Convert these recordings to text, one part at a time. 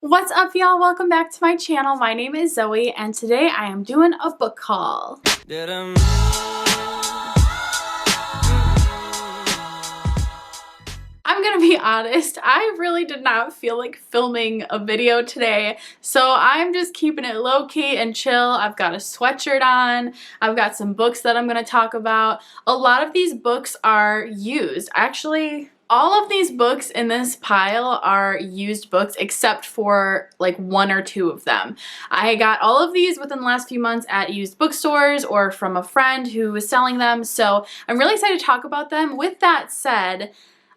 What's up, y'all? Welcome back to my channel. My name is Zoe, and today I am doing a book haul. I'm gonna be honest, I really did not feel like filming a video today, so I'm just keeping it low-key and chill. I've got a sweatshirt on, I've got some books that I'm gonna talk about. A lot of these books are used. Actually, all of these books in this pile are used books except for like one or two of them. I got all of these within the last few months at used bookstores or from a friend who was selling them, so I'm really excited to talk about them. With that said,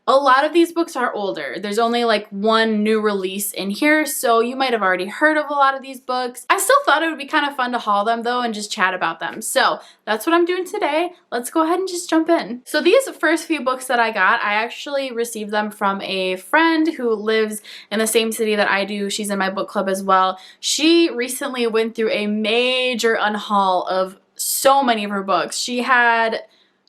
a lot of these books are older. There's only like one new release in here, so you might have already heard of a lot of these books. I still thought it would be kind of fun to haul them though and just chat about them. So that's what I'm doing today. Let's go ahead and just jump in. So these first few books that I got, I actually received them from a friend who lives in the same city that I do. She's in my book club as well. She recently went through a major unhaul of so many of her books. She had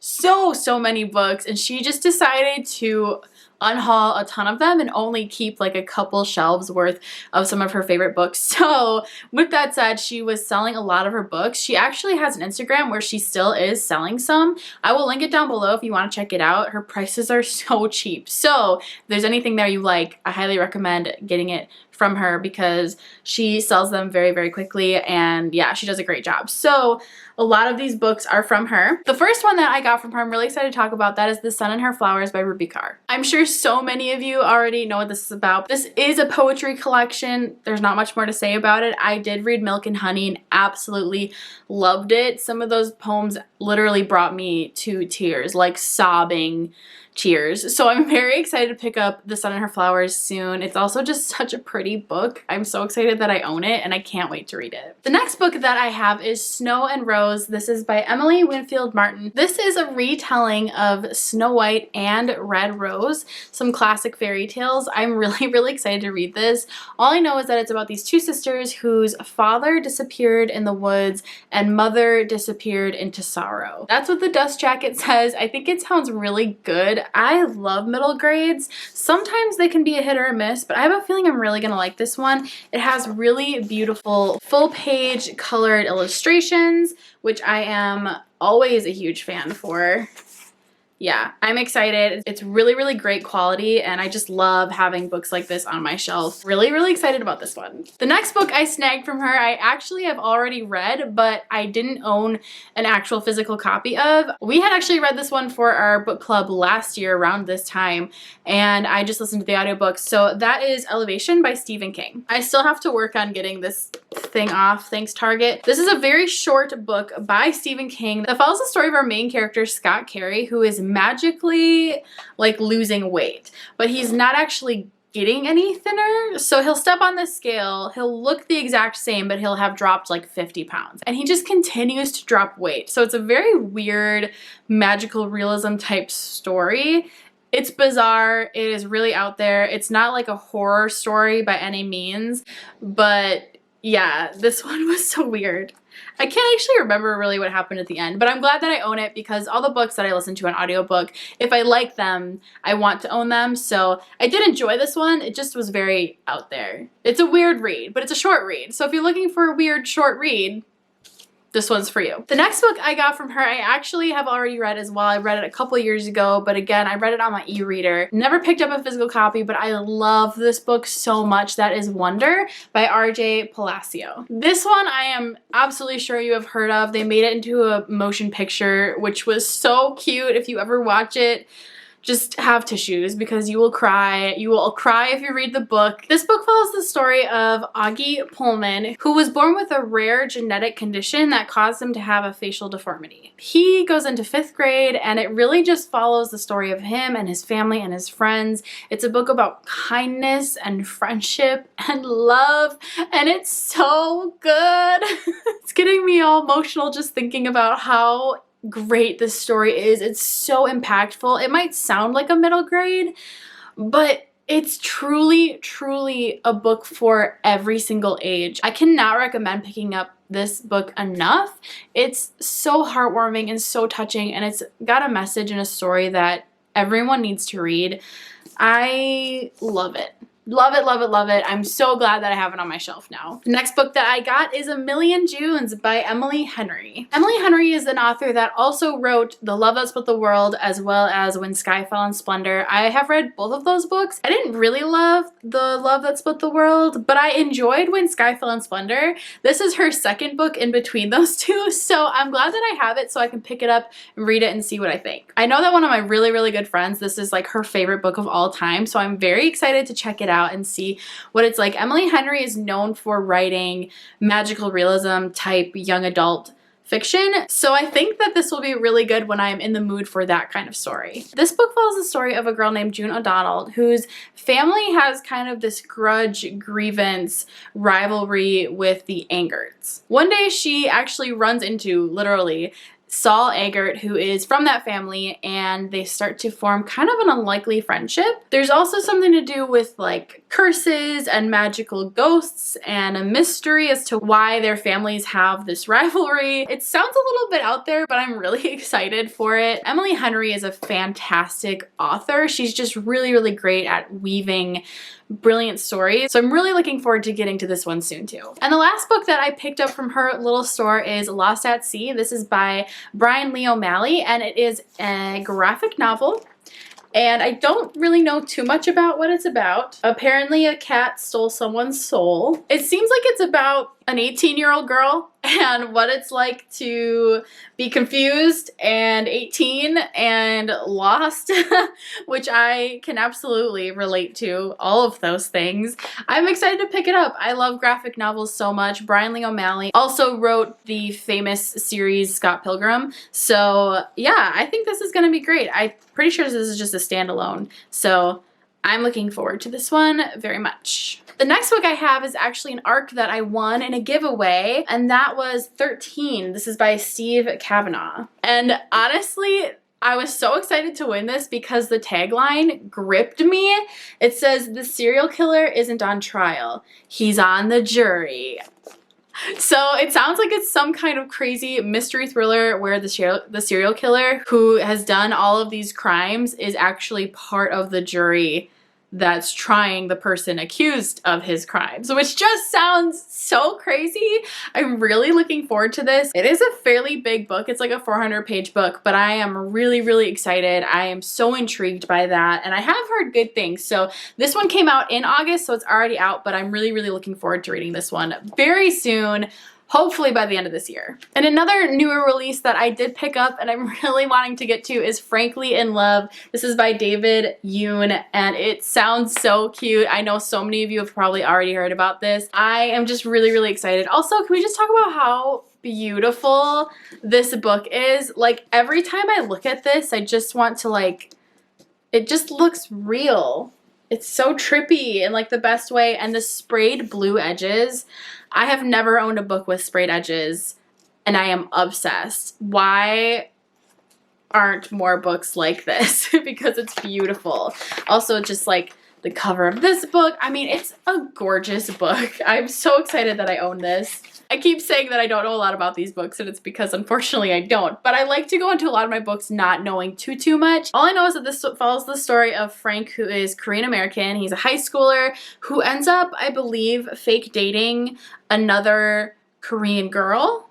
so many books, and she just decided to unhaul a ton of them and only keep like a couple shelves worth of some of her favorite books. So with that said, she was selling a lot of her books. She actually has an Instagram where she still is selling some. I will link it down below if you want to check it out. Her prices are so cheap. So if there's anything there you like, I highly recommend getting it from her because she sells them very quickly, and yeah, she does a great job. So a lot of these books are from her. The first one that I got from her, I'm really excited to talk about, that is The Sun and Her Flowers by Ruby Kaur. I'm sure so many of you already know what this is about. This is a poetry collection. There's not much more to say about it. I did read Milk and Honey and absolutely loved it. Some of those poems literally brought me to tears, like sobbing tears. So I'm very excited to pick up The Sun and Her Flowers soon. It's also just such a pretty book. I'm so excited that I own it and I can't wait to read it. The next book that I have is Snow and Rose. This is by Emily Winfield Martin. This is a retelling of Snow White and Red Rose, some classic fairy tales. I'm really excited to read this. All I know is that it's about these two sisters whose father disappeared in the woods and mother disappeared into sorrow. That's what the dust jacket says. I think it sounds really good. I love middle grades. Sometimes they can be a hit or a miss, but I have a feeling I'm really gonna like this one. It has really beautiful full page colored illustrations, which I am always a huge fan for. Yeah, I'm excited. It's really great quality, and I just love having books like this on my shelf. Really excited about this one. The next book I snagged from her, I actually have already read, but I didn't own an actual physical copy of. We had actually read this one for our book club last year around this time, and I just listened to the audiobook. So that is Elevation by Stephen King. I still have to work on getting this thing off, thanks Target. This is a very short book by Stephen King that follows the story of our main character, Scott Carey, who is magically like losing weight, but he's not actually getting any thinner. So he'll step on the scale, he'll look the exact same, but he'll have dropped like 50 pounds, and he just continues to drop weight. So it's a very weird magical realism type story. It's bizarre, it is really out there. It's not like a horror story by any means, but yeah, this one was so weird. I can't actually remember really what happened at the end, but I'm glad that I own it because all the books that I listen to on audiobook, if I like them, I want to own them. So I did enjoy this one. It just was very out there. It's a weird read, but it's a short read. So if you're looking for a weird short read, this one's for you. The next book I got from her, I actually have already read as well. I read it a couple years ago, but again, I read it on my e-reader. Never picked up a physical copy, but I love this book so much. That is Wonder by R.J. Palacio. This one I am absolutely sure you have heard of. They made it into a motion picture, which was so cute. If you ever watch it, just have tissues because you will cry. You will cry if you read the book. This book follows the story of Augie Pullman, who was born with a rare genetic condition that caused him to have a facial deformity. He goes into 5th grade, and it really just follows the story of him and his family and his friends. It's a book about kindness and friendship and love, and it's so good. It's getting me all emotional just thinking about how great this story is. It's so impactful. It might sound like a middle grade, but it's truly a book for every single age. I cannot recommend picking up this book enough. It's so heartwarming and so touching, and it's got a message and a story that everyone needs to read. I love it. Love it, love it, love it. I'm so glad that I have it on my shelf now. The next book that I got is A Million Junes by Emily Henry. Emily Henry is an author that also wrote The Love That Split the World as well as When Sky Fell in Splendor. I have read both of those books. I didn't really love The Love That Split the World, but I enjoyed When Sky Fell in Splendor. This is her second book in between those two, so I'm glad that I have it so I can pick it up and read it and see what I think. I know that one of my really, really good friends, this is like her favorite book of all time, so I'm very excited to check it out and see what it's like. Emily Henry is known for writing magical realism type young adult fiction, so I think that this will be really good when I'm in the mood for that kind of story. This book follows the story of a girl named June O'Donnell whose family has kind of this grudge, grievance, rivalry with the Angerts. One day she actually runs into, literally, Saul Eggert, who is from that family, and they start to form kind of an unlikely friendship. There's also something to do with like curses and magical ghosts and a mystery as to why their families have this rivalry. It sounds a little bit out there, but I'm really excited for it. Emily Henry is a fantastic author. She's just really, really great at weaving brilliant stories. So I'm really looking forward to getting to this one soon too. And the last book that I picked up from her little store is Lost at Sea. This is by Brian Lee O'Malley, and it is a graphic novel. And I don't really know too much about what it's about. Apparently a cat stole someone's soul. It seems like it's about an 18-year-old girl and what it's like to be confused and 18 and lost, which I can absolutely relate to, all of those things. I'm excited to pick it up. I love graphic novels so much. Brian Lee O'Malley also wrote the famous series Scott Pilgrim. So yeah, I think this is gonna be great. I'm pretty sure this is just a standalone. So I'm looking forward to this one very much. The next book I have is actually an ARC that I won in a giveaway, and that was 13. This is by Steve Kavanaugh. And honestly, I was so excited to win this because the tagline gripped me. It says, "The serial killer isn't on trial. He's on the jury." So it sounds like it's some kind of crazy mystery thriller where the serial killer who has done all of these crimes is actually part of the jury that's trying the person accused of his crimes, which just sounds so crazy. I'm really looking forward to this. It is a fairly big book. It's like a 400-page book, but I am really, really excited. I am so intrigued by that, and I have heard good things. So this one came out in August, so it's already out, but I'm really, really looking forward to reading this one very soon. Hopefully by the end of this year. And another newer release that I did pick up and I'm really wanting to get to is Frankly in Love. This is by David Yoon, and it sounds so cute. I know so many of you have probably already heard about this. I am just really, really excited. Also, can we just talk about how beautiful this book is? Like, every time I look at this, I just want to it just looks real. It's so trippy in like the best way, and the sprayed blue edges. I have never owned a book with sprayed edges, and I am obsessed. Why aren't more books like this? Because it's beautiful. Also, just like the cover of this book. I mean, it's a gorgeous book. I'm so excited that I own this. I keep saying that I don't know a lot about these books, and it's because unfortunately I don't. But I like to go into a lot of my books not knowing too much. All I know is that this follows the story of Frank, who is Korean American. He's a high schooler who ends up, I believe, fake dating another Korean girl,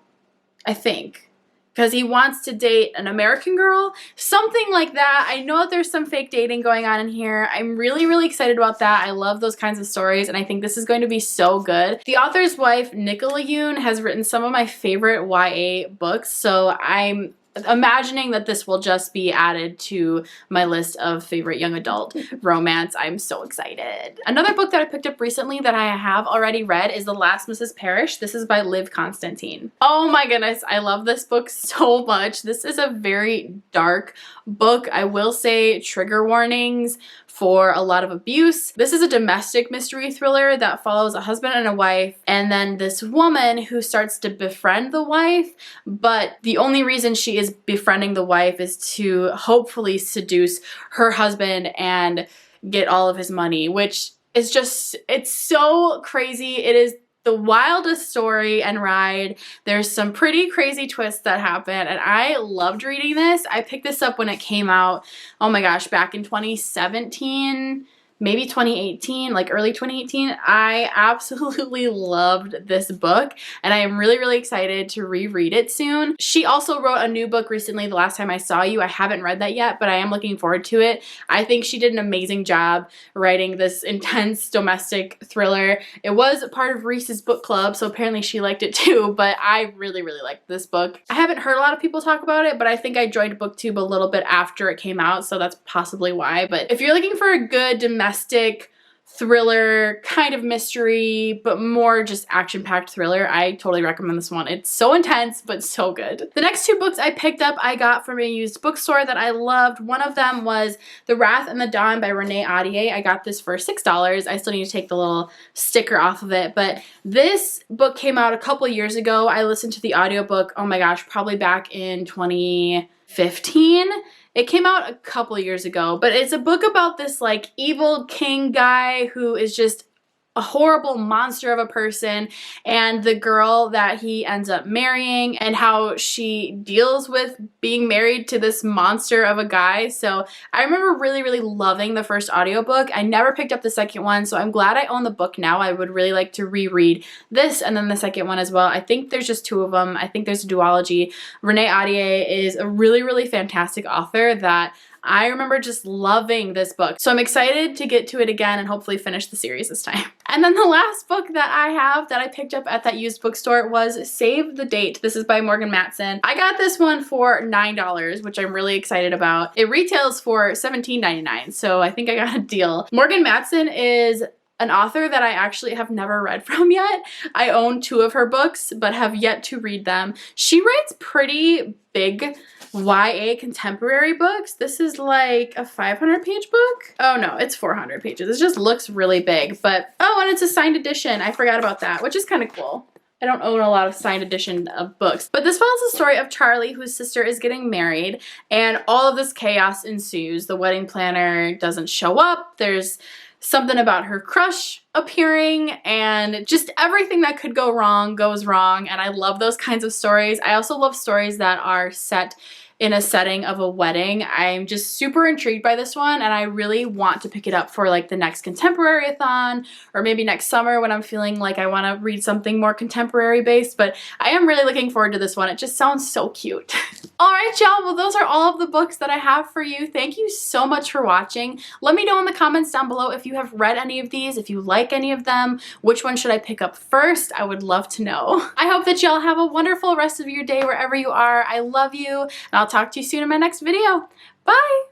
I think. Because he wants to date an American girl, something like that. I know that there's some fake dating going on in here. I'm really, really excited about that. I love those kinds of stories, and I think this is going to be so good. The author's wife, Nicola Yoon, has written some of my favorite YA books, so I'm imagining that this will just be added to my list of favorite young adult romance. I'm so excited. Another book that I picked up recently that I have already read is The Last Mrs. Parrish. This is by Liv Constantine. Oh my goodness, I love this book so much. This is a very dark book. I will say trigger warnings for a lot of abuse. This is a domestic mystery thriller that follows a husband and a wife, and then this woman who starts to befriend the wife, but the only reason she is befriending the wife is to hopefully seduce her husband and get all of his money, which is just, it's so crazy. It is the wildest story and ride. There's some pretty crazy twists that happen, and I loved reading this. I picked this up when it came out, oh my gosh, back in 2017, maybe 2018, like early 2018. I absolutely loved this book and I am really, really excited to reread it soon. She also wrote a new book recently, The Last Time I Saw You. I haven't read that yet, but I am looking forward to it. I think she did an amazing job writing this intense domestic thriller. It was part of Reese's book club, so apparently she liked it too, but I really, really liked this book. I haven't heard a lot of people talk about it, but I think I joined BookTube a little bit after it came out, so that's possibly why. But if you're looking for a good domestic thriller, kind of mystery, but more just action-packed thriller, I totally recommend this one. It's so intense, but so good. The next two books I picked up, I got from a used bookstore that I loved. One of them was The Wrath and the Dawn by Renee Ahdieh. I got this for $6. I still need to take the little sticker off of it, but this book came out a couple years ago. I listened to the audiobook, oh my gosh, probably back in 2015. It came out a couple years ago, but it's a book about this like evil king guy who is just a horrible monster of a person, and the girl that he ends up marrying and how she deals with being married to this monster of a guy. So I remember really, really loving the first audiobook. I never picked up the second one, so I'm glad I own the book now. I would really like to reread this and then the second one as well. I think there's just two of them. I think there's a duology. Renee Ahdieh is a really, really fantastic author that I remember just loving this book. So I'm excited to get to it again and hopefully finish the series this time. And then the last book that I have that I picked up at that used bookstore was Save the Date. This is by Morgan Matson. I got this one for $9, which I'm really excited about. It retails for $17.99, so I think I got a deal. Morgan Matson is an author that I actually have never read from yet. I own two of her books, but have yet to read them. She writes pretty big YA contemporary books. This is like a 500-page book. Oh no, it's 400 pages. It just looks really big, but oh, and it's a signed edition. I forgot about that, which is kind of cool. I don't own a lot of signed edition of books. But this follows the story of Charlie, whose sister is getting married, and all of this chaos ensues. The wedding planner doesn't show up. There's something about her crush appearing, and just everything that could go wrong goes wrong, and I love those kinds of stories. I also love stories that are set in a setting of a wedding. I'm just super intrigued by this one, and I really want to pick it up for like the next contemporary-a-thon, or maybe next summer when I'm feeling like I want to read something more contemporary based, but I am really looking forward to this one. It just sounds so cute. Alright y'all, well those are all of the books that I have for you. Thank you so much for watching. Let me know in the comments down below if you have read any of these, if you like any of them, which one should I pick up first? I would love to know. I hope that y'all have a wonderful rest of your day wherever you are. I love you, and I'll talk to you soon in my next video. Bye!